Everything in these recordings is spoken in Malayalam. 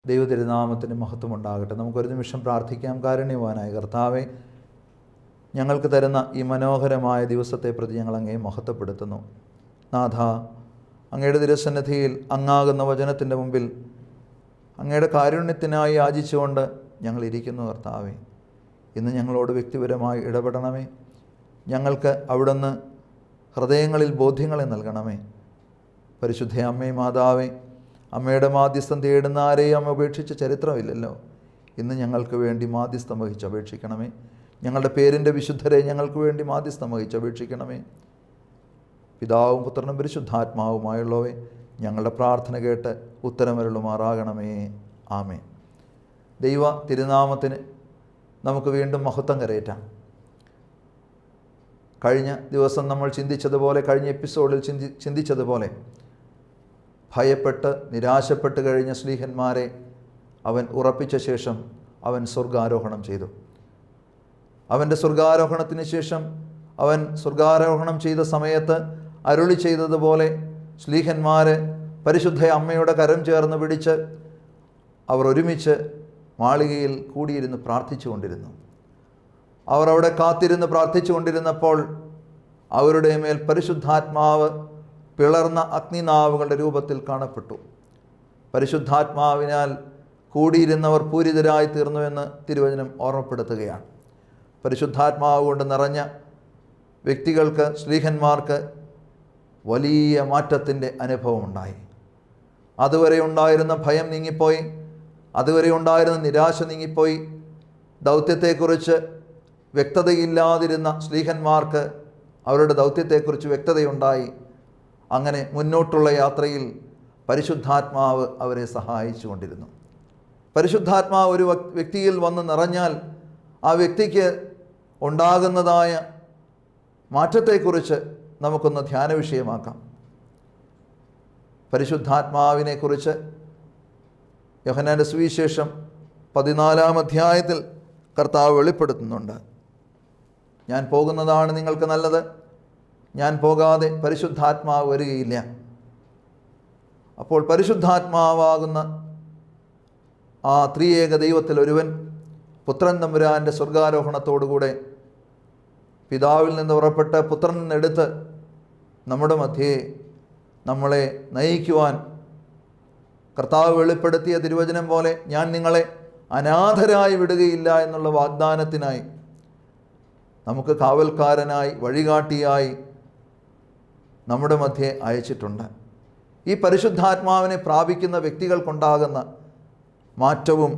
ദൈവതിരുനാമത്തിന് മഹത്വമുണ്ടാകട്ടെ. നമുക്കൊരു നിമിഷം പ്രാർത്ഥിക്കാം. കാരുണ്യവാനായ കർത്താവേ, ഞങ്ങൾക്ക് തരുന്ന ഈ മനോഹരമായ ദിവസത്തെ പ്രതി ഞങ്ങൾ അങ്ങയെ മഹത്വപ്പെടുത്തുന്നു. നാഥ, അങ്ങയുടെ തിരുസന്നിധിയിൽ അങ്ങാകുന്ന വചനത്തിൻ്റെ മുമ്പിൽ അങ്ങയുടെ കാരുണ്യത്തിനായി യാചിച്ചുകൊണ്ട് ഞങ്ങൾ ഇരിക്കുന്നു. കർത്താവേ, ഇന്ന് ഞങ്ങളോട് വ്യക്തിപരമായി ഇടപെടണമേ. ഞങ്ങൾക്ക് അവിടുന്ന് ഹൃദയങ്ങളിൽ ബോധ്യങ്ങളെ നൽകണമേ. പരിശുദ്ധ അമ്മേ, മാതാവേ, അമ്മയുടെ മാധ്യസ്ഥം തേടുന്ന ആരെയും അമ്മ ഉപേക്ഷിച്ച ചരിത്രമില്ലല്ലോ. ഇന്ന് ഞങ്ങൾക്ക് വേണ്ടി മാധ്യസ്ഥം വഹിച്ച് അപേക്ഷിക്കണമേ. ഞങ്ങളുടെ പേരിൻ്റെ വിശുദ്ധരെ ഞങ്ങൾക്ക് വേണ്ടി മാധ്യസ്ഥം വഹിച്ച് അപേക്ഷിക്കണമേ. പിതാവും പുത്രനും പരിശുദ്ധാത്മാവുമായുള്ളവേ, ഞങ്ങളുടെ പ്രാർത്ഥന കേട്ട് ഉത്തരമരുളുമാറാകണമേ. ആമേൻ. ദൈവ തിരുനാമത്തിന് നമുക്ക് വീണ്ടും മഹത്വം കരയേറ്റാം. കഴിഞ്ഞ ദിവസം നമ്മൾ ചിന്തിച്ചതുപോലെ, കഴിഞ്ഞ എപ്പിസോഡിൽ ചിന്തിച്ചതുപോലെ, ഭയപ്പെട്ട് നിരാശപ്പെട്ട് കഴിഞ്ഞ ശ്ലീഹന്മാരെ അവൻ ഉറപ്പിച്ച ശേഷം അവൻ സ്വർഗാരോഹണം ചെയ്തു. അവൻ്റെ സ്വർഗാരോഹണത്തിന് ശേഷം അവൻ സ്വർഗാരോഹണം ചെയ്ത സമയത്ത് അരുളി ചെയ്തതുപോലെ ശ്ലീഹന്മാർ പരിശുദ്ധ അമ്മയുടെ കരം ചേർന്ന് പിടിച്ച് അവർ ഒരുമിച്ച് മാളികയിൽ കൂടിയിരുന്ന് പ്രാർത്ഥിച്ചു കൊണ്ടിരുന്നു. അവർ അവിടെ കാത്തിരുന്ന് പ്രാർത്ഥിച്ചു കൊണ്ടിരുന്നപ്പോൾ അവരുടെ മേൽ പരിശുദ്ധാത്മാവ് പിളർന്ന അഗ്നിനാവുകളുടെ രൂപത്തിൽ കാണപ്പെട്ടു. പരിശുദ്ധാത്മാവിനാൽ കൂടിയിരുന്നവർ പൂരിതരായി തീർന്നുവെന്ന് തിരുവചനം ഓർമ്മപ്പെടുത്തുകയാണ്. പരിശുദ്ധാത്മാവ് കൊണ്ട് നിറഞ്ഞ വ്യക്തികൾക്ക്, ശ്ലീഹന്മാർക്ക് വലിയ മാറ്റത്തിൻ്റെ അനുഭവമുണ്ടായി. അതുവരെ ഉണ്ടായിരുന്ന ഭയം നീങ്ങിപ്പോയി, അതുവരെ ഉണ്ടായിരുന്ന നിരാശ നീങ്ങിപ്പോയി. ദൗത്യത്തെക്കുറിച്ച് വ്യക്തതയില്ലാതിരുന്ന ശ്ലീഹന്മാർക്ക് അവരുടെ ദൗത്യത്തെക്കുറിച്ച് വ്യക്തതയുണ്ടായി. അങ്ങനെ മുന്നോട്ടുള്ള യാത്രയിൽ പരിശുദ്ധാത്മാവ് അവരെ സഹായിച്ചു കൊണ്ടിരുന്നു. പരിശുദ്ധാത്മാവ് ഒരു വ്യക്തിയിൽ വന്ന് നിറഞ്ഞാൽ ആ വ്യക്തിക്ക് ഉണ്ടാകുന്നതായ മാറ്റത്തെക്കുറിച്ച് നമുക്കൊന്ന് ധ്യാന വിഷയമാക്കാം. പരിശുദ്ധാത്മാവിനെക്കുറിച്ച് യോഹന്നാന്റെ സുവിശേഷം 14-ാം അധ്യായത്തിൽ കർത്താവ് വെളിപ്പെടുത്തുന്നുണ്ട്. ഞാൻ പോകുന്നതാണ് നിങ്ങൾക്ക് നല്ലത്, ഞാൻ പോകാതെ പരിശുദ്ധാത്മാവ് വരികയില്ല. അപ്പോൾ പരിശുദ്ധാത്മാവാകുന്ന ആ ത്രിയേക ദൈവത്തിൽ ഒരുവൻ പുത്രൻ തമ്പുരാൻ്റെ സ്വർഗാരോഹണത്തോടുകൂടെ പിതാവിൽ നിന്ന് പുറപ്പെട്ട് പുത്രൻ നിന്നെടുത്ത് നമ്മുടെ മധ്യേ നമ്മളെ നയിക്കുവാൻ കർത്താവ് വെളിപ്പെടുത്തിയ തിരുവചനം പോലെ ഞാൻ നിങ്ങളെ അനാഥരായി വിടുകയില്ല എന്നുള്ള വാഗ്ദാനത്തിനായി നമുക്ക് കാവൽക്കാരനായി വഴികാട്ടിയായി നമ്മുടെ മധ്യേ അയച്ചിട്ടുണ്ട്. ഈ പരിശുദ്ധാത്മാവിനെ പ്രാപിക്കുന്ന വ്യക്തികൾക്കുണ്ടാകുന്ന മാറ്റവും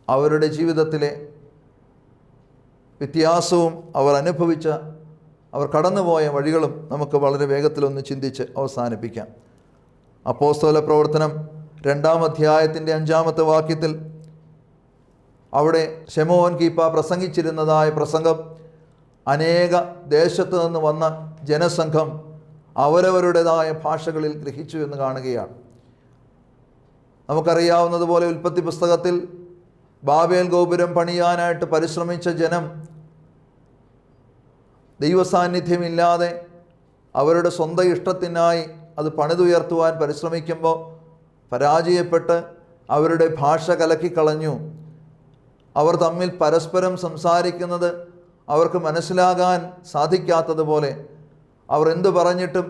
അവരുടെ ജീവിതത്തിലെ വ്യത്യാസവും അവർ കടന്നുപോയ വഴികളും നമുക്ക് വളരെ വേഗത്തിലൊന്ന് ചിന്തിച്ച് അവസാനിപ്പിക്കാം. അപ്പോസ്തല പ്രവർത്തനം 2-ാം അധ്യായത്തിൻ്റെ 5-ാമത്തെ വാക്യത്തിൽ അവിടെ ശമോൻ കീപ്പ പ്രസംഗിച്ചിരുന്നതായ പ്രസംഗം അനേക ദേശത്തു നിന്ന് വന്ന ജനസംഘം അവരവരുടേതായ ഭാഷകളിൽ ഗ്രഹിച്ചു എന്ന് കാണുകയാണ്. നമുക്കറിയാവുന്നതുപോലെ ഉൽപ്പത്തി പുസ്തകത്തിൽ ബാബേൽ ഗോപുരം പണിയാനായിട്ട് പരിശ്രമിച്ച ജനം ദൈവസാന്നിധ്യമില്ലാതെ അവരുടെ സ്വന്തം ഇഷ്ടത്തിനായി അത് പണിതുയർത്തുവാൻ പരിശ്രമിക്കുമ്പോൾ പരാജയപ്പെട്ട് അവരുടെ ഭാഷ കലക്കിക്കളഞ്ഞു. അവർ തമ്മിൽ പരസ്പരം സംസാരിക്കുന്നത് അവർക്ക് മനസ്സിലാകാൻ സാധിക്കാത്തതുപോലെ അവർ എന്തു പറഞ്ഞിട്ടും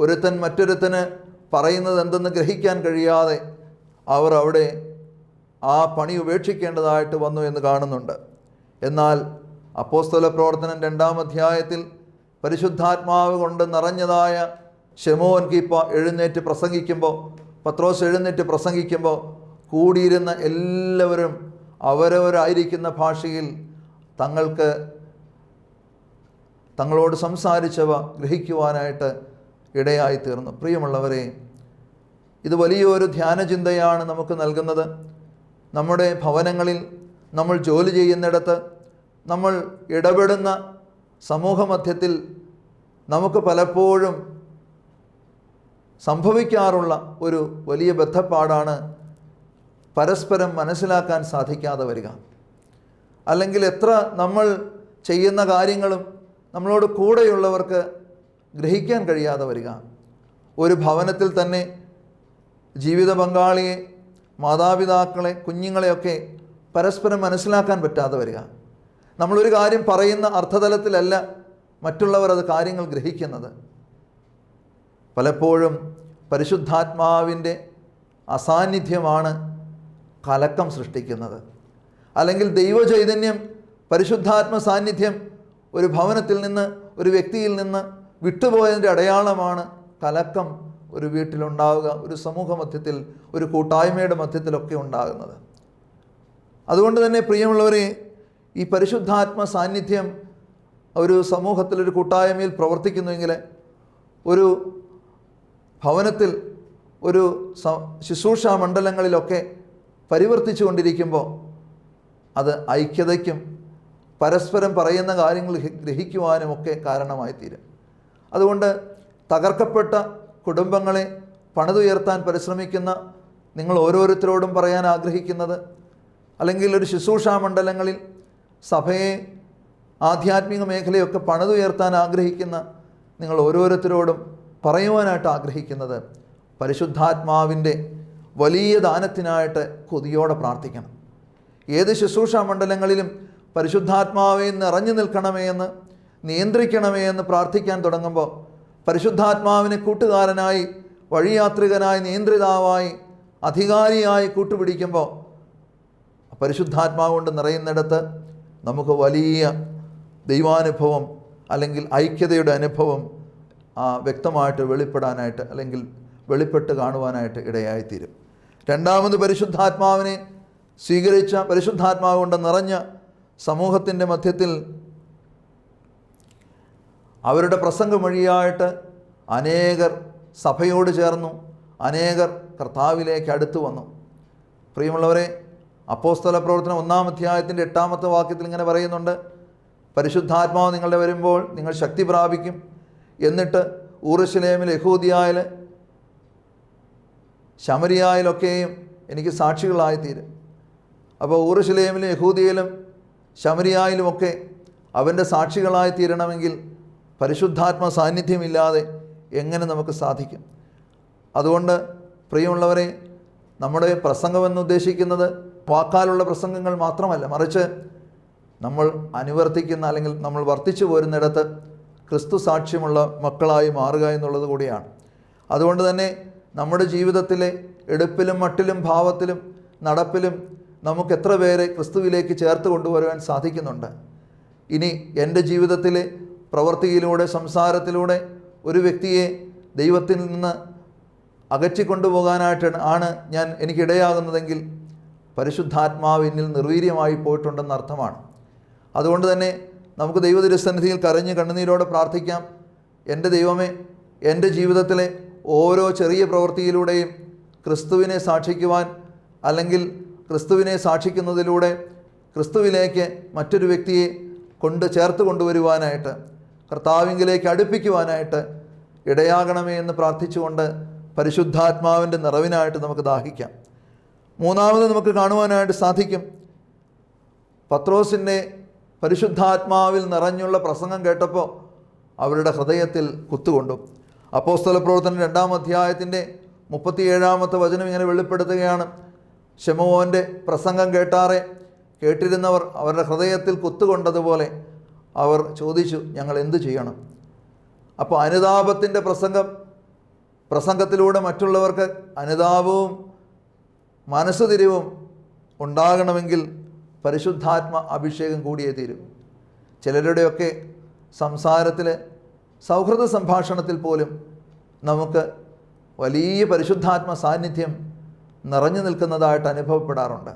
ഒരുത്തൻ മറ്റൊരുത്തന് പറയുന്നത് എന്തെന്ന് ഗ്രഹിക്കാൻ കഴിയാതെ അവർ അവിടെ ആ പണി ഉപേക്ഷിക്കേണ്ടതായിട്ട് വന്നു എന്ന് കാണുന്നുണ്ട്. എന്നാൽ അപ്പോസ്തല പ്രവർത്തനം 2-ാം അധ്യായത്തിൽ പരിശുദ്ധാത്മാവ് കൊണ്ട് നിറഞ്ഞതായ ശമോൻ കീപ്പ പത്രോസ് എഴുന്നേറ്റ് പ്രസംഗിക്കുമ്പോൾ കൂടിയിരുന്ന എല്ലാവരും അവരവരായിരിക്കുന്ന ഭാഷയിൽ തങ്ങളോട് സംസാരിച്ചവ ഗ്രഹിക്കുവാനായിട്ട് ഇടയായി തീർന്നു. പ്രിയമുള്ളവരെ, ഇത് വലിയൊരു ധ്യാനചിന്തയാണ് നമുക്ക് നൽകുന്നത്. നമ്മുടെ ഭവനങ്ങളിൽ, നമ്മൾ ജോലി ചെയ്യുന്നിടത്ത്, നമ്മൾ ഇടപെടുന്ന സമൂഹമധ്യത്തിൽ നമുക്ക് പലപ്പോഴും സംഭവിക്കാറുള്ള ഒരു വലിയ ബദ്ധപ്പാടാണ് പരസ്പരം മനസ്സിലാക്കാൻ സാധിക്കാതെ വരിക. അല്ലെങ്കിൽ എത്ര നമ്മൾ ചെയ്യുന്ന കാര്യങ്ങളും നമ്മളോട് കൂടെയുള്ളവർക്ക് ഗ്രഹിക്കാൻ കഴിയാതെ വരിക. ഒരു ഭവനത്തിൽ തന്നെ ജീവിത പങ്കാളിയെ മാതാപിതാക്കളെ, കുഞ്ഞുങ്ങളെയൊക്കെ പരസ്പരം മനസ്സിലാക്കാൻ പറ്റാതെ വരിക. നമ്മളൊരു കാര്യം പറയുന്ന അർത്ഥതലത്തിലല്ല മറ്റുള്ളവർ അത് കാര്യങ്ങൾ ഗ്രഹിക്കുന്നത്. പലപ്പോഴും പരിശുദ്ധാത്മാവിൻ്റെ അസാന്നിധ്യമാണ് കലക്കം സൃഷ്ടിക്കുന്നത്. അല്ലെങ്കിൽ ദൈവചൈതന്യം, പരിശുദ്ധാത്മ സാന്നിധ്യം ഒരു ഭവനത്തിൽ നിന്ന്, ഒരു വ്യക്തിയിൽ നിന്ന് വിട്ടുപോയതിൻ്റെ അടയാളമാണ് കലക്കം ഒരു വീട്ടിലുണ്ടാവുക, ഒരു സമൂഹ മധ്യത്തിൽ, ഒരു കൂട്ടായ്മയുടെ മധ്യത്തിലൊക്കെ ഉണ്ടാകുന്നത്. അതുകൊണ്ട് തന്നെ പ്രിയമുള്ളവരെ, ഈ പരിശുദ്ധാത്മ സാന്നിധ്യം ഒരു സമൂഹത്തിൽ, ഒരു കൂട്ടായ്മയിൽ പ്രവർത്തിക്കുന്നുവെങ്കിൽ, ഒരു ഭവനത്തിൽ, ഒരു ശുശ്രൂഷാ മണ്ഡലങ്ങളിലൊക്കെ പരിവർത്തിച്ചു കൊണ്ടിരിക്കുമ്പോൾ അത് ഐക്യതയ്ക്കും പരസ്പരം പറയുന്ന കാര്യങ്ങൾ ഗ്രഹിക്കുവാനും ഒക്കെ കാരണമായി തീരും. അതുകൊണ്ട് തകർക്കപ്പെട്ട കുടുംബങ്ങളെ പണിതുയർത്താൻ പരിശ്രമിക്കുന്ന നിങ്ങൾ ഓരോരുത്തരോടും പറയാൻ ആഗ്രഹിക്കുന്നത്, അല്ലെങ്കിൽ ഒരു ശുശ്രൂഷാ മണ്ഡലങ്ങളിൽ സഭയെ, ആധ്യാത്മിക മേഖലയൊക്കെ പണിതുയർത്താൻ ആഗ്രഹിക്കുന്ന നിങ്ങൾ ഓരോരുത്തരോടും പറയുവാനായിട്ട് ആഗ്രഹിക്കുന്നത്, പരിശുദ്ധാത്മാവിൻ്റെ വലിയ ദാനത്തിനായിട്ട് കൊതിയോടെ പ്രാർത്ഥിക്കണം. ഏത് ശുശ്രൂഷാ മണ്ഡലങ്ങളിലും പരിശുദ്ധാത്മാവെ നിറഞ്ഞു നിൽക്കണമേ എന്ന്, നിയന്ത്രിക്കണമേ എന്ന് പ്രാർത്ഥിക്കാൻ തുടങ്ങുമ്പോൾ, പരിശുദ്ധാത്മാവിനെ കൂട്ടുകാരനായി, വഴിയാത്രികനായി, നിയന്ത്രിതാവായി, അധികാരിയായി കൂട്ടുപിടിക്കുമ്പോൾ പരിശുദ്ധാത്മാവ് കൊണ്ട് നിറയുന്നിടത്ത് നമുക്ക് വലിയ ദൈവാനുഭവം അല്ലെങ്കിൽ ഐക്യതയുടെ അനുഭവം വ്യക്തമായിട്ട് വെളിപ്പെടാനായിട്ട്, അല്ലെങ്കിൽ വെളിപ്പെട്ട് കാണുവാനായിട്ട് ഇടയായിത്തീരും. രണ്ടാമത്, പരിശുദ്ധാത്മാവിനെ സ്വീകരിച്ച, പരിശുദ്ധാത്മാവ് കൊണ്ട് നിറഞ്ഞ സമൂഹത്തിൻ്റെ മധ്യത്തിൽ അവരുടെ പ്രസംഗം വഴിയായിട്ട് അനേകർ സഭയോട് ചേർന്നു, അനേകർ കർത്താവിലേക്ക് അടുത്തു വന്നു. പ്രിയമുള്ളവരെ, അപ്പോസ്തല പ്രവർത്തനം 1-ാം അധ്യായത്തിൻ്റെ 8-ാമത്തെ വാക്യത്തിൽ ഇങ്ങനെ പറയുന്നുണ്ട്, പരിശുദ്ധാത്മാവ് നിങ്ങളുടെ വരുമ്പോൾ നിങ്ങൾ ശക്തി പ്രാപിക്കും, എന്നിട്ട് ഊറുശലേമിൽ, യഹൂദിയായിൽ, ശമരിയായിലൊക്കെയും എനിക്ക് സാക്ഷികളായിത്തീരും. അപ്പോൾ ഊറുശലേമിലും, യഹൂദിയയിലും, ശമരിയായിലുമൊക്കെ അവൻ്റെ സാക്ഷികളായി തീരണമെങ്കിൽ പരിശുദ്ധാത്മ സാന്നിധ്യമില്ലാതെ എങ്ങനെ നമുക്ക് സാധിക്കും? അതുകൊണ്ട് പ്രിയമുള്ളവരെ, നമ്മുടെ പ്രസംഗമെന്നുദ്ദേശിക്കുന്നത് വാക്കാലുള്ള പ്രസംഗങ്ങൾ മാത്രമല്ല, മറിച്ച് നമ്മൾ അനുവർത്തിക്കുന്ന, അല്ലെങ്കിൽ നമ്മൾ വർത്തിച്ചു പോരുന്നിടത്ത് ക്രിസ്തു സാക്ഷ്യമുള്ള മക്കളായി മാറുക എന്നുള്ളത് കൂടിയാണ്. അതുകൊണ്ട് തന്നെ നമ്മുടെ ജീവിതത്തിലെ എടുപ്പിലും മട്ടിലും ഭാവത്തിലും നടപ്പിലും നമുക്ക് എത്ര പേരെ ക്രിസ്തുവിലേക്ക് ചേർത്ത് കൊണ്ടുവരുവാൻ സാധിക്കുന്നുണ്ട്? ഇനി എൻ്റെ ജീവിതത്തിലെ പ്രവൃത്തിയിലൂടെ, സംസാരത്തിലൂടെ ഒരു വ്യക്തിയെ ദൈവത്തിൽ നിന്ന് അകറ്റിക്കൊണ്ടുപോകാനായിട്ടാണ് എനിക്കിടയാകുന്നതെങ്കിൽ പരിശുദ്ധാത്മാവ് എന്നിൽ നിർവീര്യമായി പോയിട്ടുണ്ടെന്ന് അർത്ഥമാണ്. അതുകൊണ്ട് തന്നെ നമുക്ക് ദൈവതിരുസന്നിധിയിൽ കരഞ്ഞ് കണ്ണുനീരോടെ പ്രാർത്ഥിക്കാം, എൻ്റെ ദൈവമേ, എൻ്റെ ജീവിതത്തിലെ ഓരോ ചെറിയ പ്രവൃത്തിയിലൂടെയും ക്രിസ്തുവിനെ സാക്ഷിക്കുവാൻ, അല്ലെങ്കിൽ ക്രിസ്തുവിനെ സാക്ഷിക്കുന്നതിലൂടെ ക്രിസ്തുവിലേക്ക് മറ്റൊരു വ്യക്തിയെ ചേർത്ത് കൊണ്ടുവരുവാനായിട്ട്, കർത്താവിങ്കിലേക്ക് അടുപ്പിക്കുവാനായിട്ട് ഇടയാകണമേ എന്ന് പ്രാർത്ഥിച്ചുകൊണ്ട് പരിശുദ്ധാത്മാവിൻ്റെ നിറവിനായിട്ട് നമുക്ക് ദാഹിക്കാം. മൂന്നാമത് നമുക്ക് കാണുവാനായിട്ട് സാധിക്കും, പത്രോസിൻ്റെ പരിശുദ്ധാത്മാവിൽ നിറഞ്ഞുള്ള പ്രസംഗം കേട്ടപ്പോൾ അവരുടെ ഹൃദയത്തിൽ കുത്തുകൊണ്ടു. അപ്പോസ്തല പ്രവർത്തനം 2-ാം അധ്യായത്തിൻ്റെ 37-ാമത്തെ വചനം ഇങ്ങനെ വെളിപ്പെടുത്തുകയാണ്, ശമോൻ്റെ പ്രസംഗം കേട്ടിരുന്നവർ അവരുടെ ഹൃദയത്തിൽ കുത്തുകൊണ്ടതുപോലെ അവർ ചോദിച്ചു, ഞങ്ങൾ എന്തു ചെയ്യണം? അപ്പോൾ അനുതാപത്തിൻ്റെ പ്രസംഗത്തിലൂടെ മറ്റുള്ളവർക്ക് അനുതാപവും മനസ്സുതിരിവും ഉണ്ടാകണമെങ്കിൽ പരിശുദ്ധാത്മ അഭിഷേകം കൂടിയേ തീരും. ചിലരുടെയൊക്കെ സംസാരത്തിൽ, സൗഹൃദ സംഭാഷണത്തിൽ പോലും നമുക്ക് വലിയ പരിശുദ്ധാത്മ സാന്നിധ്യം നിറഞ്ഞു നിൽക്കുന്നതായിട്ട് അനുഭവപ്പെടാറുണ്ട്.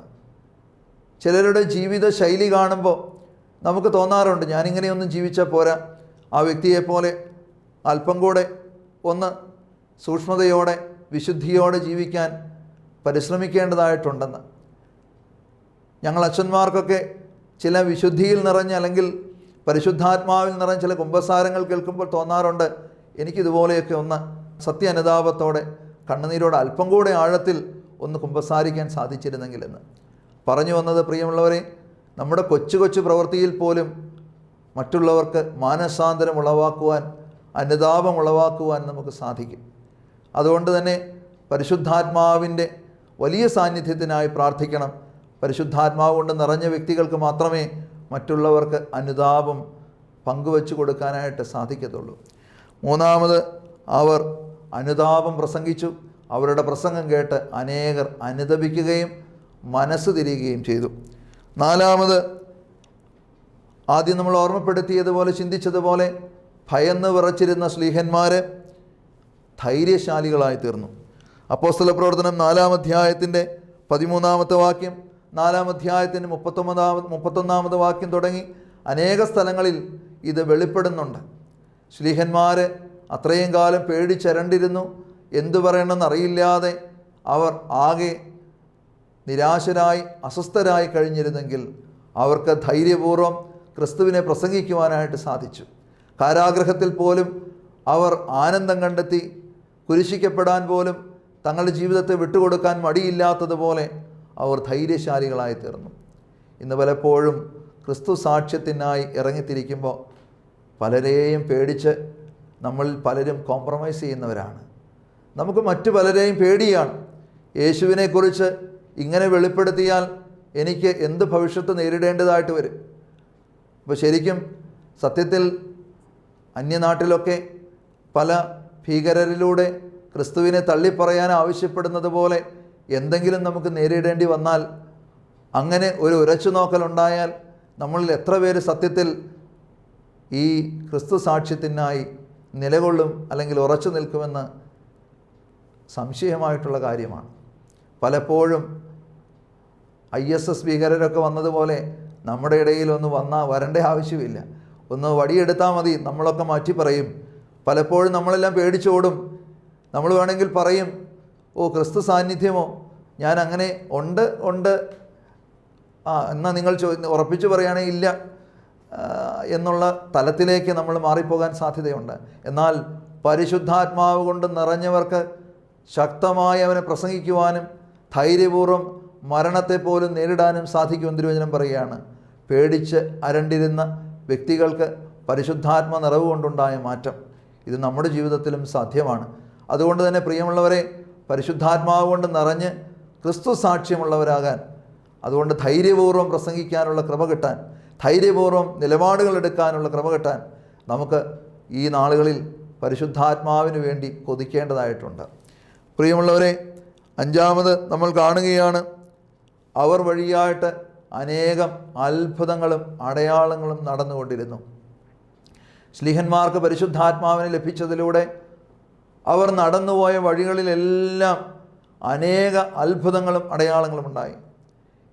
ചിലരുടെ ജീവിത ശൈലി കാണുമ്പോൾ നമുക്ക് തോന്നാറുണ്ട്, ഞാനിങ്ങനെയൊന്നും ജീവിച്ചാൽ പോരാ, ആ വ്യക്തിയെപ്പോലെ അല്പം കൂടെ ഒന്ന് സൂക്ഷ്മതയോടെ, വിശുദ്ധിയോടെ ജീവിക്കാൻ പരിശ്രമിക്കേണ്ടതായിട്ടുണ്ടെന്ന്. ഞങ്ങൾ അച്ഛന്മാർക്കൊക്കെ ചില വിശുദ്ധിയിൽ നിറഞ്ഞ, അല്ലെങ്കിൽ പരിശുദ്ധാത്മാവിൽ നിറഞ്ഞ ചില കുമ്പസാരങ്ങൾ കേൾക്കുമ്പോൾ തോന്നാറുണ്ട്, എനിക്കിതുപോലെയൊക്കെ ഒന്ന് സത്യാനുതാപത്തോടെ, കണ്ണുനീരോടെ അല്പം കൂടെ ആഴത്തിൽ ഒന്ന് കുമ്പസാരിക്കാൻ സാധിച്ചിരുന്നെങ്കിലെന്ന്. പറഞ്ഞു വന്നത്, പ്രിയമുള്ളവരെ, നമ്മുടെ കൊച്ചു കൊച്ചു പ്രവൃത്തിയിൽ പോലും മറ്റുള്ളവർക്ക് മാനസാന്തരം ഉളവാക്കുവാൻ, അനുതാപം ഉളവാക്കുവാൻ നമുക്ക് സാധിക്കും. അതുകൊണ്ട് തന്നെ പരിശുദ്ധാത്മാവിൻ്റെ വലിയ സാന്നിധ്യത്തിനായി പ്രാർത്ഥിക്കണം. പരിശുദ്ധാത്മാവ് കൊണ്ട് നിറഞ്ഞ വ്യക്തികൾക്ക് മാത്രമേ മറ്റുള്ളവർക്ക് അനുതാപം പങ്കുവെച്ചു കൊടുക്കാനായിട്ട് സാധിക്കത്തുള്ളൂ. മൂന്നാമത്, അവർ അനുതാപം പ്രസംഗിച്ചു. അവരുടെ പ്രസംഗം കേട്ട് അനേകർ അനുതപിക്കുകയും മനസ്സ് തിരിയുകയും ചെയ്തു. നാലാമത്, ആദ്യം നമ്മൾ ഓർമ്മപ്പെടുത്തിയതുപോലെ, ചിന്തിച്ചതുപോലെ ഭയന്ന് വിറച്ചിരുന്ന ശ്ലീഹന്മാർ ധൈര്യശാലികളായി തീർന്നു. അപ്പോസ്തല പ്രവർത്തനം 4-ാം അധ്യായത്തിൻ്റെ 13-ാമത്തെ വാക്യം, 4-ാം അധ്യായത്തിൻ്റെ 31-ാമത്തെ വാക്യം തുടങ്ങി അനേക സ്ഥലങ്ങളിൽ ഇത് വെളിപ്പെടുന്നുണ്ട്. ശ്ലീഹന്മാർ അത്രയും കാലം പേടിച്ചരണ്ടിരുന്നു. എന്തു പറയണമെന്ന് അറിയില്ലാതെ അവർ ആകെ നിരാശരായി അസ്വസ്ഥരായി കഴിഞ്ഞിരുന്നെങ്കിൽ അവർക്ക് ധൈര്യപൂർവ്വം ക്രിസ്തുവിനെ പ്രസംഗിക്കുവാനായിട്ട് സാധിച്ചു. കാരാഗൃഹത്തിൽ പോലും അവർ ആനന്ദം കണ്ടെത്തി. കുരിശിക്കപ്പെടാൻ പോലും തങ്ങളുടെ ജീവിതത്തെ വിട്ടുകൊടുക്കാൻ മടിയില്ലാത്തതുപോലെ അവർ ധൈര്യശാലികളായി തീർന്നു. ഇന്ന് പലപ്പോഴും ക്രിസ്തു സാക്ഷ്യത്തിനായി ഇറങ്ങിത്തിരിക്കുമ്പോൾ പലരെയും പേടിച്ച് നമ്മളിൽ പലരും കോംപ്രമൈസ് ചെയ്യുന്നവരാണ്. നമുക്ക് മറ്റു പലരെയും പേടിയാണ്. യേശുവിനെക്കുറിച്ച് ഇങ്ങനെ വെളിപ്പെടുത്തിയാൽ എനിക്ക് എന്ത് ഭവിഷ്യത്ത് നേരിടേണ്ടതായിട്ട് വരും. അപ്പോൾ ശരിക്കും സത്യത്തിൽ അന്യനാട്ടിലൊക്കെ പല ഭീകരരിലൂടെ ക്രിസ്തുവിനെ തള്ളിപ്പറയാൻ ആവശ്യപ്പെടുന്നത് പോലെ എന്തെങ്കിലും നമുക്ക് നേരിടേണ്ടി വന്നാൽ, അങ്ങനെ ഒരു ഉരച്ചു നോക്കലുണ്ടായാൽ നമ്മളിൽ എത്ര പേര് സത്യത്തിൽ ഈ ക്രിസ്തു സാക്ഷ്യത്തിനായി നിലകൊള്ളും അല്ലെങ്കിൽ ഉറച്ചു നിൽക്കുമെന്ന് സംശയമായിട്ടുള്ള കാര്യമാണ്. പലപ്പോഴും ISS ഭീകരരൊക്കെ വന്നതുപോലെ നമ്മുടെ ഇടയിൽ ഒന്ന് വരേണ്ട ആവശ്യമില്ല. ഒന്ന് വടിയെടുത്താൽ മതി, നമ്മളൊക്കെ മാറ്റി പറയും. പലപ്പോഴും നമ്മളെല്ലാം പേടിച്ചോടും. നമ്മൾ വേണമെങ്കിൽ പറയും, ഓ ക്രിസ്തു സാന്നിധ്യമോ, ഞാൻ അങ്ങനെ ഉണ്ട് എന്നാൽ നിങ്ങൾ ഉറപ്പിച്ച് പറയുകയാണെങ്കിൽ ഇല്ല എന്നുള്ള തലത്തിലേക്ക് നമ്മൾ മാറിപ്പോകാൻ സാധ്യതയുണ്ട്. എന്നാൽ പരിശുദ്ധാത്മാവ് കൊണ്ട് നിറഞ്ഞവർക്ക് ശക്തമായി അവനെ പ്രസംഗിക്കുവാനും ധൈര്യപൂർവ്വം മരണത്തെ പോലും നേരിടാനും സാധിക്കുമെന്ന് തിരുവചനം പറയുകയാണ്. പേടിച്ച് അരണ്ടിരുന്ന വ്യക്തികൾക്ക് പരിശുദ്ധാത്മ നിറവ് കൊണ്ടുണ്ടായ മാറ്റം ഇത് നമ്മുടെ ജീവിതത്തിലും സാധ്യമാണ്. അതുകൊണ്ട് തന്നെ പ്രിയമുള്ളവരെ, പരിശുദ്ധാത്മാവ് കൊണ്ട് നിറഞ്ഞ് ക്രിസ്തു സാക്ഷ്യമുള്ളവരാകാൻ, അതുകൊണ്ട് ധൈര്യപൂർവ്വം പ്രസംഗിക്കാനുള്ള കൃപ കിട്ടാൻ, ധൈര്യപൂർവ്വം നിലപാടുകൾ എടുക്കാനുള്ള കൃപ കിട്ടാൻ നമുക്ക് ഈ നാളുകളിൽ പരിശുദ്ധാത്മാവിന് വേണ്ടി കൊതിക്കേണ്ടതായിട്ടുണ്ട്. പ്രിയമുള്ളവരെ, അഞ്ചാമത് നമ്മൾ കാണുകയാണ്, അവർ വഴിയായിട്ട് അനേകം അത്ഭുതങ്ങളും അടയാളങ്ങളും നടന്നുകൊണ്ടിരുന്നു. ശ്ലീഹന്മാർക്ക് പരിശുദ്ധാത്മാവിനെ ലഭിച്ചതിലൂടെ അവർ നടന്നുപോയ വഴികളിലെല്ലാം അനേക അത്ഭുതങ്ങളും അടയാളങ്ങളും ഉണ്ടായി.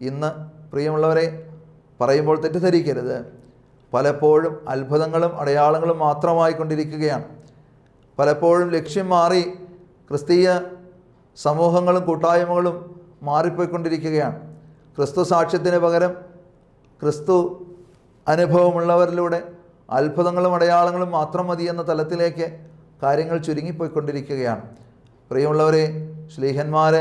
ഇന്ന് പ്രിയമുള്ളവരെ, പറയുമ്പോൾ തെറ്റിദ്ധരിക്കരുത്, പലപ്പോഴും അത്ഭുതങ്ങളും അടയാളങ്ങളും മാത്രമായിക്കൊണ്ടിരിക്കുകയാണ്. പലപ്പോഴും ലക്ഷ്യം മാറി ക്രിസ്തീയ സമൂഹങ്ങളും കൂട്ടായ്മകളും മാറിപ്പോയിക്കൊണ്ടിരിക്കുകയാണ്. ക്രിസ്തു സാക്ഷ്യത്തിന് പകരം ക്രിസ്തു അനുഭവമുള്ളവരിലൂടെ അത്ഭുതങ്ങളും അടയാളങ്ങളും മാത്രം മതി എന്ന തലത്തിലേക്ക് കാര്യങ്ങൾ ചുരുങ്ങിപ്പോയിക്കൊണ്ടിരിക്കുകയാണ്. പ്രിയമുള്ളവരെ, ശ്ലീഹന്മാർ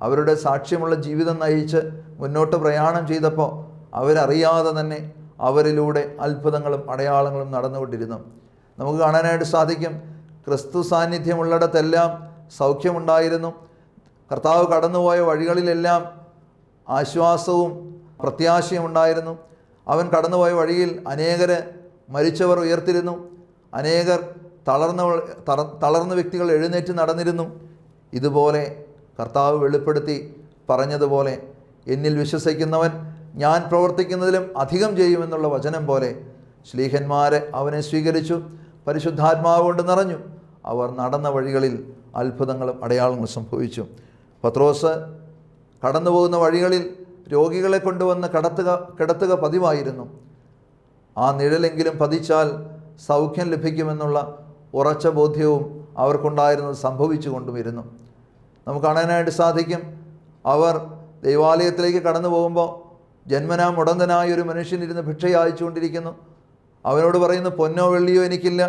അവരുടെ സാക്ഷ്യമുള്ള ജീവിതം നയിച്ച് മുന്നോട്ട് പ്രയാണം ചെയ്തപ്പോൾ അവരറിയാതെ തന്നെ അവരിലൂടെ അത്ഭുതങ്ങളും അടയാളങ്ങളും നടന്നുകൊണ്ടിരുന്നു. നമുക്ക് കാണാനായിട്ട് സാധിക്കും, ക്രിസ്തു സാന്നിധ്യമുള്ളിടത്തെല്ലാം സൗഖ്യമുണ്ടായിരുന്നു. കർത്താവ് കടന്നുപോയ വഴികളിലെല്ലാം ആശ്വാസവും പ്രത്യാശയും ഉണ്ടായിരുന്നു. അവൻ വഴിയിൽ അനേകർ മരിച്ചവർ ഉയർത്തിരുന്നു. അനേകർ തളർന്ന വ്യക്തികൾ എഴുന്നേറ്റ് നടന്നിരുന്നു. ഇതുപോലെ കർത്താവ് വെളിപ്പെടുത്തി പറഞ്ഞതുപോലെ, എന്നിൽ വിശ്വസിക്കുന്നവൻ ഞാൻ പ്രവർത്തിക്കുന്നതിലും അധികം ചെയ്യുമെന്നുള്ള വചനം പോലെ ശ്ലീഹന്മാർ അവനെ സ്വീകരിച്ചു. പരിശുദ്ധാത്മാവ് കൊണ്ട് നിറഞ്ഞു. അവർ നടന്ന വഴികളിൽ അത്ഭുതങ്ങളും അടയാളങ്ങളും സംഭവിച്ചു. പത്രോസ് കടന്നു പോകുന്ന വഴികളിൽ രോഗികളെ കൊണ്ടുവന്ന് കിടത്തുക പതിവായിരുന്നു. ആ നിഴലെങ്കിലും പതിച്ചാൽ സൗഖ്യം ലഭിക്കുമെന്നുള്ള ഉറച്ച ബോധ്യവും അവർക്കുണ്ടായിരുന്നത് സംഭവിച്ചു കൊണ്ടുവരുന്നു. നമുക്ക് കാണാനായിട്ട് സാധിക്കും, അവർ ദൈവാലയത്തിലേക്ക് കടന്നു പോകുമ്പോൾ ജന്മനാ മുടന്തനായ ഒരു മനുഷ്യനിരുന്ന് ഭിക്ഷ യാചിച്ചുകൊണ്ടിരിക്കുന്നു. അവനോട് പറയുന്നു, പൊന്നോ വെള്ളിയോ എനിക്കില്ല,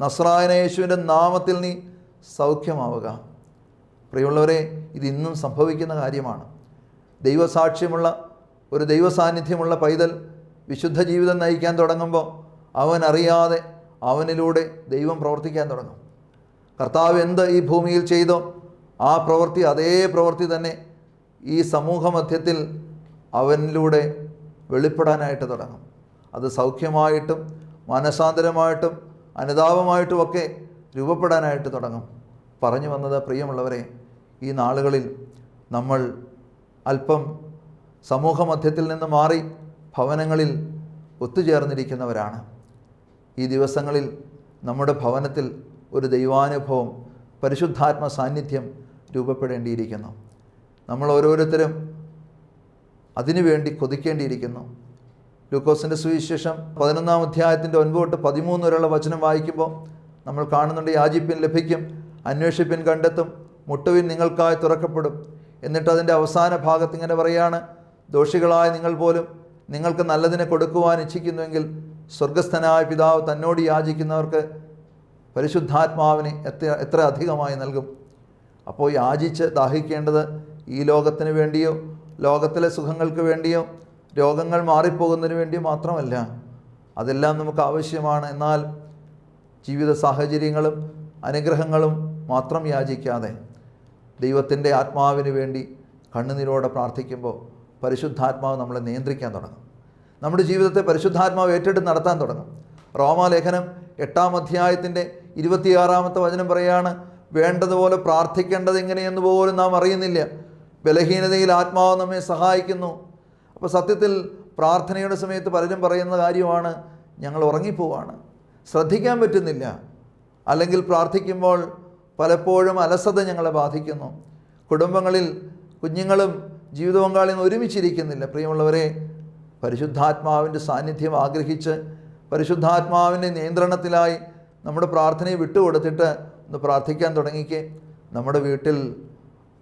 നസ്രായനായ യേശുവിൻ്റെ നാമത്തിൽ നീ സൗഖ്യമാവുക. പ്രിയമുള്ളവരെ, ഇതിന്നും സംഭവിക്കുന്ന കാര്യമാണ്. ദൈവസാക്ഷ്യമുള്ള ഒരു ദൈവസാന്നിധ്യമുള്ള പൈതൽ വിശുദ്ധ ജീവിതം നയിക്കാൻ തുടങ്ങുമ്പോൾ അവൻ അറിയാതെ അവനിലൂടെ ദൈവം പ്രവർത്തിക്കാൻ തുടങ്ങും. കർത്താവ് എന്ത് ഈ ഭൂമിയിൽ ചെയ്തോ ആ പ്രവൃത്തി, അതേ പ്രവൃത്തി തന്നെ ഈ സമൂഹമധ്യത്തിൽ അവനിലൂടെ വെളിപ്പെടാനായിട്ട് തുടങ്ങും. അത് സൗഖ്യമായിട്ടും മാനസാന്തരമായിട്ടും അനുതാപമായിട്ടുമൊക്കെ രൂപപ്പെടാനായിട്ട് തുടങ്ങും. പറഞ്ഞു വന്നത്, പ്രിയമുള്ളവരെ, ഈ നാളുകളിൽ നമ്മൾ അല്പം സമൂഹമധ്യത്തിൽ നിന്ന് മാറി ഭവനങ്ങളിൽ ഒത്തുചേർന്നിരിക്കുന്നവരാണ്. ഈ ദിവസങ്ങളിൽ നമ്മുടെ ഭവനത്തിൽ ഒരു ദൈവാനുഭവം, പരിശുദ്ധാത്മ സാന്നിധ്യം രൂപപ്പെടേണ്ടിയിരിക്കുന്നു. നമ്മൾ ഓരോരുത്തരും അതിനുവേണ്ടി കൊതിക്കേണ്ടിയിരിക്കുന്നു. ലൂക്കോസിൻ്റെ സുവിശേഷം 11-ാം അധ്യായത്തിൻ്റെ 9-13 വരെയുള്ള വചനം വായിക്കുമ്പോൾ നമ്മൾ കാണുന്നുണ്ട്, യാചിപ്പിൻ ലഭിക്കും, അന്വേഷിപ്പിൻ കണ്ടെത്തും, മുട്ടുവിൻ നിങ്ങൾക്കായി തുറക്കപ്പെടും. എന്നിട്ട് അതിൻ്റെ അവസാന ഭാഗത്ത് ഇങ്ങനെ പറയാണ്, ദോഷികളായ നിങ്ങൾ പോലും നിങ്ങൾക്ക് നല്ലതിനെ കൊടുക്കുവാൻ ഇച്ഛിക്കുന്നുവെങ്കിൽ സ്വർഗസ്ഥനായ പിതാവ് തന്നോട് യാചിക്കുന്നവർക്ക് പരിശുദ്ധാത്മാവിനെ എത്ര അധികമായി നൽകും. അപ്പോൾ യാചിച്ച് ദാഹിക്കേണ്ടത് ഈ ലോകത്തിന് വേണ്ടിയോ ലോകത്തിലെ സുഖങ്ങൾക്ക് വേണ്ടിയോ രോഗങ്ങൾ മാറിപ്പോകുന്നതിന് വേണ്ടിയോ മാത്രമല്ല. അതെല്ലാം നമുക്ക് ആവശ്യമാണ്. എന്നാൽ ജീവിത സാഹചര്യങ്ങളും അനുഗ്രഹങ്ങളും മാത്രം യാചിക്കാതെ ദൈവത്തിൻ്റെ ആത്മാവിന് വേണ്ടി കണ്ണുനീരോടെ പ്രാർത്ഥിക്കുമ്പോൾ പരിശുദ്ധാത്മാവ് നമ്മളെ നിയന്ത്രിക്കാൻ തുടങ്ങും. നമ്മുടെ ജീവിതത്തെ പരിശുദ്ധാത്മാവ് ഏറ്റെടുത്ത് നടത്താൻ തുടങ്ങും. റോമാലേഖനം 8-ാം അധ്യായത്തിൻ്റെ 26-ാമത്തെ വചനം പറയാണ്, വേണ്ടതുപോലെ പ്രാർത്ഥിക്കേണ്ടത് എങ്ങനെയെന്ന് പോലും നാം അറിയുന്നില്ല, ബലഹീനതയിൽ ആത്മാവ് നമ്മെ സഹായിക്കുന്നു. അപ്പോൾ സത്യത്തിൽ പ്രാർത്ഥനയുടെ സമയത്ത് പലരും പറയുന്ന കാര്യമാണ്, ഞങ്ങൾ ഉറങ്ങിപ്പോവാണ്, ശ്രദ്ധിക്കാൻ പറ്റുന്നില്ല. അല്ലെങ്കിൽ പ്രാർത്ഥിക്കുമ്പോൾ പലപ്പോഴും അലസത ഞങ്ങളെ ബാധിക്കുന്നു. കുടുംബങ്ങളിൽ കുഞ്ഞുങ്ങളും ജീവിത പങ്കാളിയും ഒരുമിച്ചിരിക്കുന്നില്ല. പ്രിയമുള്ളവരെ, പരിശുദ്ധാത്മാവിൻ്റെ സാന്നിധ്യം ആഗ്രഹിച്ച് പരിശുദ്ധാത്മാവിൻ്റെ നിയന്ത്രണത്തിലായി നമ്മുടെ പ്രാർത്ഥനയെ വിട്ടുകൊടുത്തിട്ട് ഒന്ന് പ്രാർത്ഥിക്കാൻ തുടങ്ങിക്കേ. നമ്മുടെ വീട്ടിൽ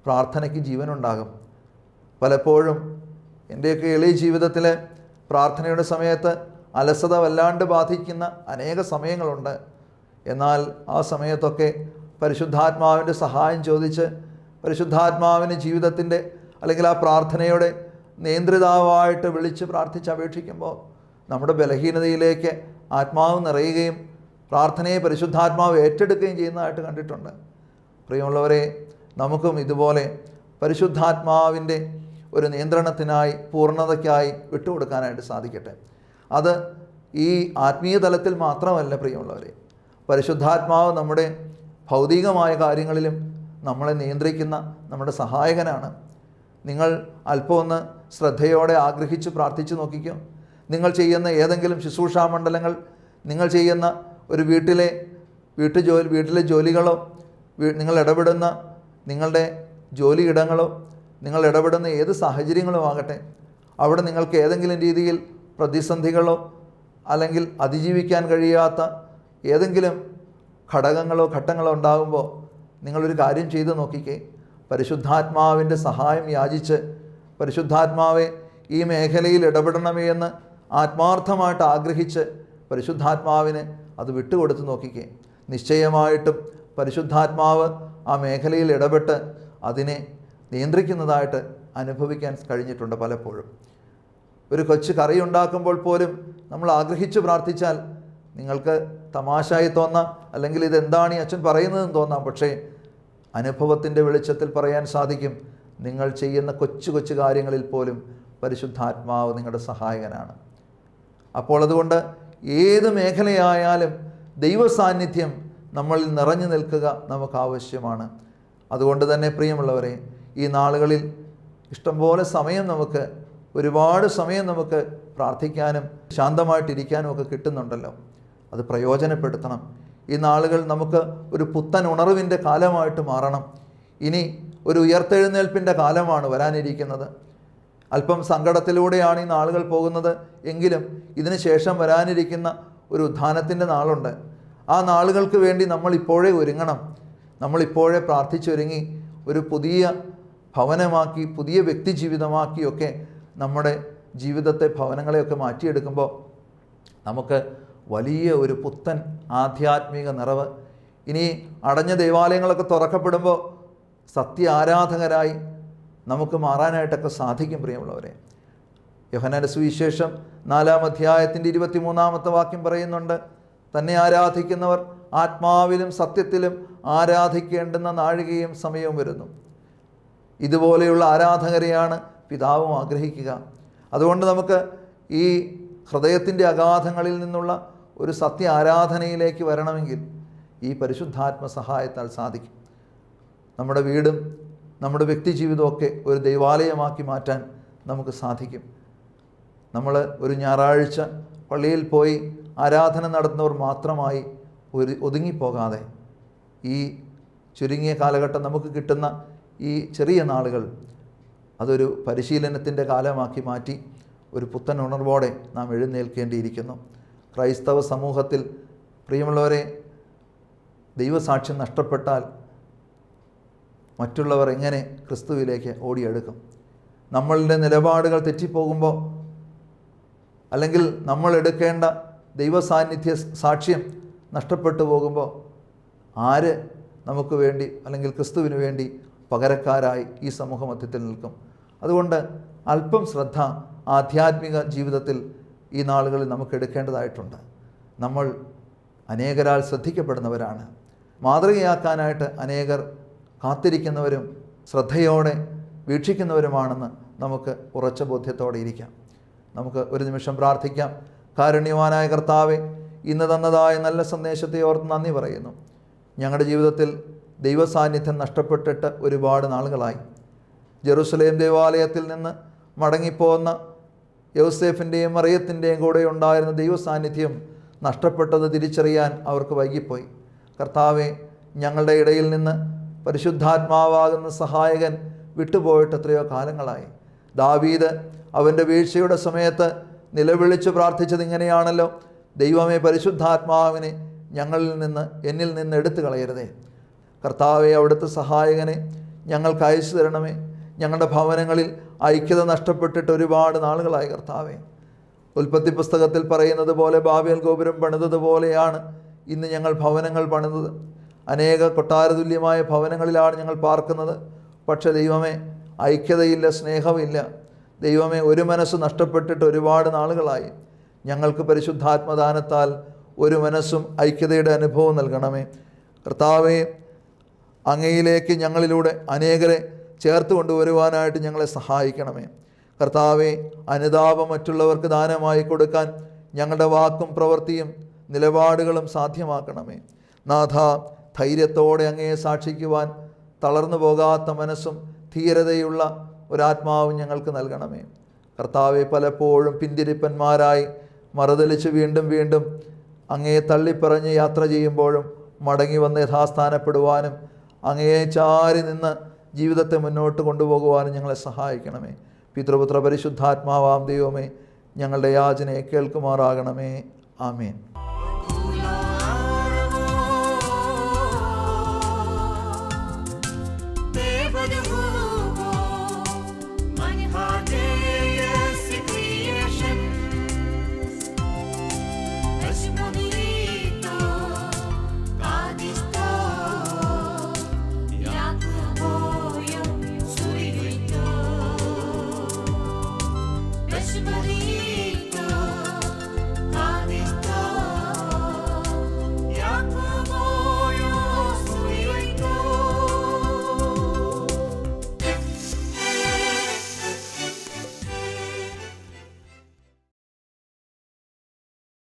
പ്രാർത്ഥനയ്ക്ക് ജീവനുണ്ടാകും. പലപ്പോഴും എൻ്റെയൊക്കെ എളിയ ജീവിതത്തിൽ പ്രാർത്ഥനയുടെ സമയത്ത് അലസത വല്ലാണ്ട് ബാധിക്കുന്ന അനേക സമയങ്ങളുണ്ട്. എന്നാൽ ആ സമയത്തൊക്കെ പരിശുദ്ധാത്മാവിൻ്റെ സഹായം ചോദിച്ച് പരിശുദ്ധാത്മാവിന് ജീവിതത്തിൻ്റെ അല്ലെങ്കിൽ ആ പ്രാർത്ഥനയുടെ നിയന്ത്രിതാവായിട്ട് വിളിച്ച് പ്രാർത്ഥിച്ച് അപേക്ഷിക്കുമ്പോൾ നമ്മുടെ ബലഹീനതയിലേക്ക് ആത്മാവ് നിറയുകയും പ്രാർത്ഥനയെ പരിശുദ്ധാത്മാവ് ഏറ്റെടുക്കുകയും ചെയ്യുന്നതായിട്ട് കണ്ടിട്ടുണ്ട്. പ്രിയമുള്ളവരെ, നമുക്കും ഇതുപോലെ പരിശുദ്ധാത്മാവിൻ്റെ ഒരു നിയന്ത്രണത്തിനായി പൂർണ്ണതയ്ക്കായി വിട്ടുകൊടുക്കാനായിട്ട് സാധിക്കട്ടെ. അത് ഈ ആത്മീയ തലത്തിൽ മാത്രമല്ല പ്രിയമുള്ളവരെ, പരിശുദ്ധാത്മാവ് നമ്മുടെ ഭൗതികമായ കാര്യങ്ങളിലും നമ്മളെ നിയന്ത്രിക്കുന്ന നമ്മുടെ സഹായകനാണ്. നിങ്ങൾ അല്പം ഒന്ന് ശ്രദ്ധയോടെ ആഗ്രഹിച്ച് പ്രാർത്ഥിച്ചു നോക്കിക്കോ. നിങ്ങൾ ചെയ്യുന്ന ഏതെങ്കിലും ശുശ്രൂഷാ മണ്ഡലങ്ങൾ, നിങ്ങൾ ചെയ്യുന്ന ഒരു വീട്ടിലെ ജോലികളോ, നിങ്ങൾ ഇടപെടുന്ന നിങ്ങളുടെ ജോലിയിടങ്ങളോ, നിങ്ങൾ ഇടപെടുന്ന ഏത് സാഹചര്യങ്ങളോ ആകട്ടെ, അവിടെ നിങ്ങൾക്ക് ഏതെങ്കിലും രീതിയിൽ പ്രതിസന്ധികളോ അല്ലെങ്കിൽ അതിജീവിക്കാൻ കഴിയാത്ത ഏതെങ്കിലും ഘട്ടങ്ങളോ ഉണ്ടാകുമ്പോൾ നിങ്ങളൊരു കാര്യം ചെയ്ത് നോക്കിക്കേ. പരിശുദ്ധാത്മാവിൻ്റെ സഹായം യാചിച്ച് പരിശുദ്ധാത്മാവെ ഈ മേഖലയിൽ ഇടപെടണമേ എന്ന് ആത്മാർത്ഥമായിട്ട് ആഗ്രഹിച്ച് പരിശുദ്ധാത്മാവിന് അത് വിട്ടുകൊടുത്ത് നോക്കിക്കേ. നിശ്ചയമായിട്ടും പരിശുദ്ധാത്മാവ് ആ മേഖലയിൽ ഇടപെട്ട് അതിനെ നിയന്ത്രിക്കുന്നതായിട്ട് അനുഭവിക്കാൻ കഴിഞ്ഞിട്ടുണ്ട്. പലപ്പോഴും ഒരു കൊച്ചു കറി ഉണ്ടാക്കുമ്പോൾ പോലും നമ്മൾ ആഗ്രഹിച്ച് പ്രാർത്ഥിച്ചാൽ നിങ്ങൾക്ക് തമാശയായി തോന്നാം, അല്ലെങ്കിൽ ഇതെന്താണ് ഈ അച്ഛൻ പറയുന്നതെന്ന് തോന്നാം. പക്ഷേ അനുഭവത്തിൻ്റെ വെളിച്ചത്തിൽ പറയാൻ സാധിക്കും, നിങ്ങൾ ചെയ്യുന്ന കൊച്ചു കാര്യങ്ങളിൽ പോലും പരിശുദ്ധാത്മാവ് നിങ്ങളുടെ സഹായകനാണ്. അപ്പോൾ അതുകൊണ്ട് ഏത് മേഖലയായാലും ദൈവസാന്നിധ്യം നമ്മളിൽ നിറഞ്ഞു നിൽക്കുക നമുക്ക് ആവശ്യമാണ്. അതുകൊണ്ട് തന്നെ പ്രിയമുള്ളവരെ, ഈ നാളുകളിൽ ഇഷ്ടംപോലെ സമയം ഒരുപാട് സമയം നമുക്ക് പ്രാർത്ഥിക്കാനും ശാന്തമായിട്ടിരിക്കാനും ഒക്കെ കിട്ടുന്നുണ്ടല്ലോ. അത് പ്രയോജനപ്പെടുത്തണം. ഈ നാളുകൾ നമുക്ക് ഒരു പുത്തൻ ഉണർവിൻ്റെ കാലമായിട്ട് മാറണം. ഇനി ഒരു ഉയർത്തെഴുന്നേൽപ്പിൻ്റെ കാലമാണ് വരാനിരിക്കുന്നത്. അല്പം സങ്കടത്തിലൂടെയാണ് ഈ നാളുകൾ പോകുന്നത് എങ്കിലും ഇതിന് ശേഷം വരാനിരിക്കുന്ന ഒരു ഉത്ഥാനത്തിൻ്റെ നാളുണ്ട്. ആ നാളുകൾക്ക് വേണ്ടി നമ്മളിപ്പോഴേ ഒരുങ്ങണം. നമ്മളിപ്പോഴേ പ്രാർത്ഥിച്ചൊരുങ്ങി ഒരു പുതിയ ഭവനമാക്കി, പുതിയ വ്യക്തി ജീവിതമാക്കിയൊക്കെ നമ്മുടെ ജീവിതത്തെ, ഭവനങ്ങളെയൊക്കെ മാറ്റിയെടുക്കുമ്പോൾ നമുക്ക് വലിയ ഒരു പുത്തൻ ആധ്യാത്മിക നിറവ്, ഇനി അടഞ്ഞ ദേവാലയങ്ങളൊക്കെ തുറക്കപ്പെടുമ്പോൾ സത്യ ആരാധകരായി നമുക്ക് മാറാനായിട്ടൊക്കെ സാധിക്കും. പ്രിയമുള്ളവരെ, യോഹന്നാന്റെ സുവിശേഷം 4-ാം അധ്യായത്തിൻ്റെ 23-ാമത്തെ വാക്യം പറയുന്നുണ്ട്, തന്നെ ആരാധിക്കുന്നവർ ആത്മാവിലും സത്യത്തിലും ആരാധിക്കേണ്ടുന്ന നാഴികയും സമയവും വരുന്നു. ഇതുപോലെയുള്ള ആരാധകരെയാണ് പിതാവും ആഗ്രഹിക്കുക. അതുകൊണ്ട് നമുക്ക് ഈ ഹൃദയത്തിൻ്റെ അഗാധങ്ങളിൽ നിന്നുള്ള ഒരു സത്യ ആരാധനയിലേക്ക് വരണമെങ്കിൽ ഈ പരിശുദ്ധാത്മ സഹായത്താൽ സാധിക്കും. നമ്മുടെ വീടും നമ്മുടെ വ്യക്തി ജീവിതമൊക്കെ ഒരു ദൈവാലയമാക്കി മാറ്റാൻ നമുക്ക് സാധിക്കും. നമ്മൾ ഒരു ഞായറാഴ്ച പള്ളിയിൽ പോയി ആരാധന നടത്തുന്നവർ മാത്രമായി ഒതുങ്ങിപ്പോകാതെ ഈ ചുരുങ്ങിയ കാലഘട്ടം നമുക്ക് കിട്ടുന്ന ഈ ചെറിയ നാളുകൾ അതൊരു പരിശീലനത്തിൻ്റെ കാലമാക്കി മാറ്റി ഒരു പുത്തൻ ഉണർവോടെ നാം എഴുന്നേൽക്കേണ്ടിയിരിക്കുന്നു. ക്രൈസ്തവ സമൂഹത്തിൽ പ്രിയമുള്ളവരെ, ദൈവസാക്ഷ്യം നഷ്ടപ്പെട്ടാൽ മറ്റുള്ളവർ എങ്ങനെ ക്രിസ്തുവിലേക്ക് ഓടിയെടുക്കും? നമ്മളുടെ നിലപാടുകൾ തെറ്റിപ്പോകുമ്പോൾ, അല്ലെങ്കിൽ നമ്മൾ എടുക്കേണ്ട ദൈവസാന്നിധ്യ സാക്ഷ്യം നഷ്ടപ്പെട്ടു പോകുമ്പോൾ ആര് നമുക്ക് വേണ്ടി അല്ലെങ്കിൽ ക്രിസ്തുവിന് വേണ്ടി പകരക്കാരായി ഈ സമൂഹമധ്യത്തിൽ നിൽക്കും? അതുകൊണ്ട് അല്പം ശ്രദ്ധ ആധ്യാത്മിക ജീവിതത്തിൽ ഈ നാളുകളിൽ നമുക്ക് എടുക്കേണ്ടതായിട്ടുണ്ട്. നമ്മൾ അനേകരാൽ ശ്രദ്ധിക്കപ്പെടുന്നവരാണ്. മാതൃകയാക്കാനായിട്ട് അനേകർ കാത്തിരിക്കുന്നവരും ശ്രദ്ധയോടെ വീക്ഷിക്കുന്നവരുമാണെന്ന് നമുക്ക് ഉറച്ച ബോധ്യത്തോടെ ഇരിക്കാം. നമുക്ക് ഒരു നിമിഷം പ്രാർത്ഥിക്കാം. കാരുണ്യവാനായ കർത്താവേ, ഇന്ന് തന്നതായ നല്ല സന്ദേശത്തെ ഓർത്ത് നന്ദി പറയുന്നു. ഞങ്ങളുടെ ജീവിതത്തിൽ ദൈവസാന്നിധ്യം നഷ്ടപ്പെട്ടിട്ട് ഒരുപാട് നാളുകളായി. ജെറുസലേം ദേവാലയത്തിൽ നിന്ന് മടങ്ങിപ്പോകുന്ന യൗസേഫിൻ്റെയും മറിയത്തിൻ്റെയും കൂടെ ഉണ്ടായിരുന്ന ദൈവസാന്നിധ്യം നഷ്ടപ്പെട്ടത് തിരിച്ചറിയാൻ അവർക്ക് വൈകിപ്പോയി. കർത്താവെ, ഞങ്ങളുടെ ഇടയിൽ നിന്ന് പരിശുദ്ധാത്മാവാകുന്ന സഹായകൻ വിട്ടുപോയിട്ട് എത്രയോ കാലങ്ങളായി. ദാവീദ് അവൻ്റെ വീഴ്ചയുടെ സമയത്ത് നിലവിളിച്ച് പ്രാർത്ഥിച്ചത് ഇങ്ങനെയാണല്ലോ: ദൈവമേ, പരിശുദ്ധാത്മാവിനെ എന്നിൽ നിന്ന് എടുത്തു കളയരുതേ. കർത്താവെ, അവിടുത്തെ സഹായകനെ ഞങ്ങൾക്ക് അയച്ചു തരണമേ. ഞങ്ങളുടെ ഭവനങ്ങളിൽ ഐക്യത നഷ്ടപ്പെട്ടിട്ട് ഒരുപാട് നാളുകളായി കർത്താവെ. ഉൽപ്പത്തി പുസ്തകത്തിൽ പറയുന്നത് പോലെ ബാബേൽ ഗോപുരം പണിതതുപോലെയാണ് ഇന്ന് ഞങ്ങൾ ഭവനങ്ങൾ പണിതത്. അനേക കൊട്ടാരതുല്യമായ ഭവനങ്ങളിലാണ് ഞങ്ങൾ പാർക്കുന്നത്. പക്ഷേ ദൈവമേ, ഐക്യതയില്ല, സ്നേഹമില്ല. ദൈവമേ, ഒരു മനസ്സ് നഷ്ടപ്പെട്ടിട്ട് ഒരുപാട് നാളുകളായി. ഞങ്ങൾക്ക് പരിശുദ്ധാത്മദാനത്താൽ ഒരു മനസ്സും ഐക്യതയുടെ അനുഭവം നൽകണമേ. കർത്താവേ, അങ്ങയിലേക്ക് ഞങ്ങളിലൂടെ അനേകരെ ചേർത്ത് കൊണ്ടുവരുവാനായിട്ട് ഞങ്ങളെ സഹായിക്കണമേ. കർത്താവെ, അനുതാപം മറ്റുള്ളവർക്ക് ദാനമായി കൊടുക്കാൻ ഞങ്ങളുടെ വാക്കും പ്രവൃത്തിയും നിലപാടുകളും സാധ്യമാക്കണമേ. നാഥ, ധൈര്യത്തോടെ അങ്ങയെ സാക്ഷിക്കുവാൻ തളർന്നു പോകാത്ത മനസ്സും ധീരതയുള്ള ഒരാത്മാവും ഞങ്ങൾക്ക് നൽകണമേ. കർത്താവെ, പലപ്പോഴും പിന്തിരിപ്പന്മാരായി മറുതലിച്ച് വീണ്ടും വീണ്ടും അങ്ങയെ തള്ളിപ്പറഞ്ഞ് യാത്ര ചെയ്യുമ്പോഴും മടങ്ങി വന്ന് യഥാസ്ഥാനപ്പെടുവാനും അങ്ങയെ ചാരി നിന്ന് ജീവിതത്തെ മുന്നോട്ട് കൊണ്ടുപോകുവാനും ഞങ്ങളെ സഹായിക്കണമേ. പിതൃപുത്ര പരിശുദ്ധാത്മാവാം ദൈവമേ, ഞങ്ങളുടെ യാചനയെ കേൾക്കുമാറാകണമേ. ആമേൻ. Maria.